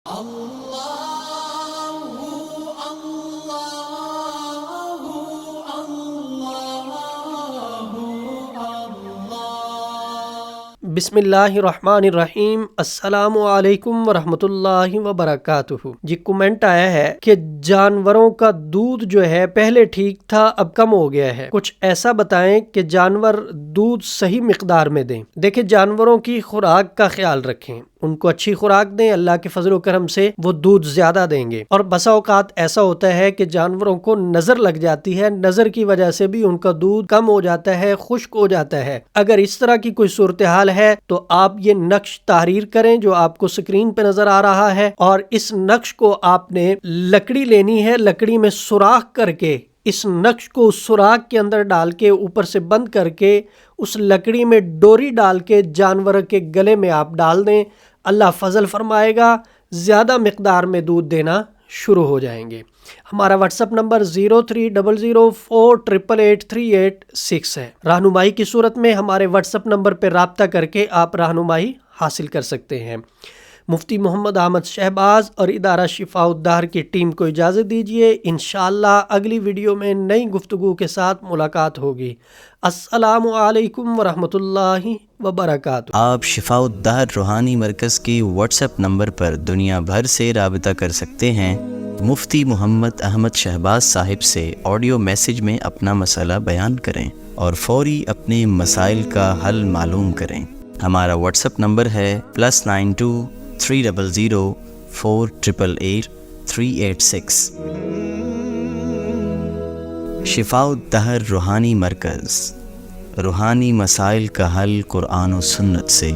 بسم اللہ الرحمن الرحیم۔ السلام علیکم ورحمۃ اللہ وبرکاتہ۔ جی کمنٹ آیا ہے کہ جانوروں کا دودھ جو ہے پہلے ٹھیک تھا اب کم ہو گیا ہے، کچھ ایسا بتائیں کہ جانور دودھ صحیح مقدار میں دیں۔ دیکھیں جانوروں کی خوراک کا خیال رکھیں، ان کو اچھی خوراک دیں، اللہ کے فضل و کرم سے وہ دودھ زیادہ دیں گے۔ اور بسا اوقات ایسا ہوتا ہے کہ جانوروں کو نظر لگ جاتی ہے، نظر کی وجہ سے بھی ان کا دودھ کم ہو جاتا ہے، خشک ہو جاتا ہے۔ اگر اس طرح کی کوئی صورتحال ہے تو آپ یہ نقش تحریر کریں جو آپ کو سکرین پہ نظر آ رہا ہے، اور اس نقش کو آپ نے لکڑی لینی ہے، لکڑی میں سوراخ کر کے اس نقش کو اس سوراخ کے اندر ڈال کے اوپر سے بند کر کے اس لکڑی میں ڈوری ڈال کے جانور کے گلے میں آپ ڈال دیں، اللہ فضل فرمائے گا، زیادہ مقدار میں دودھ دینا شروع ہو جائیں گے۔ ہمارا واٹس ایپ نمبر 030048883886 ہے۔ رہنمائی کی صورت میں ہمارے واٹس ایپ نمبر پہ رابطہ کر کے آپ رہنمائی حاصل کر سکتے ہیں۔ مفتی محمد احمد شہباز اور ادارہ شفاء الدہر کی ٹیم کو اجازت دیجیے، انشاءاللہ اگلی ویڈیو میں نئی گفتگو کے ساتھ ملاقات ہوگی۔ السلام علیکم ورحمۃ اللہ وبرکاتہ۔ آپ شفاء الدہر روحانی مرکز کی واٹس ایپ نمبر پر دنیا بھر سے رابطہ کر سکتے ہیں۔ مفتی محمد احمد شہباز صاحب سے آڈیو میسج میں اپنا مسئلہ بیان کریں اور فوری اپنے مسائل کا حل معلوم کریں۔ ہمارا واٹس ایپ نمبر ہے +92 300 488 386۔ شفاء الدہر روحانی مرکز، روحانی مسائل کا حل قرآن و سنت سے۔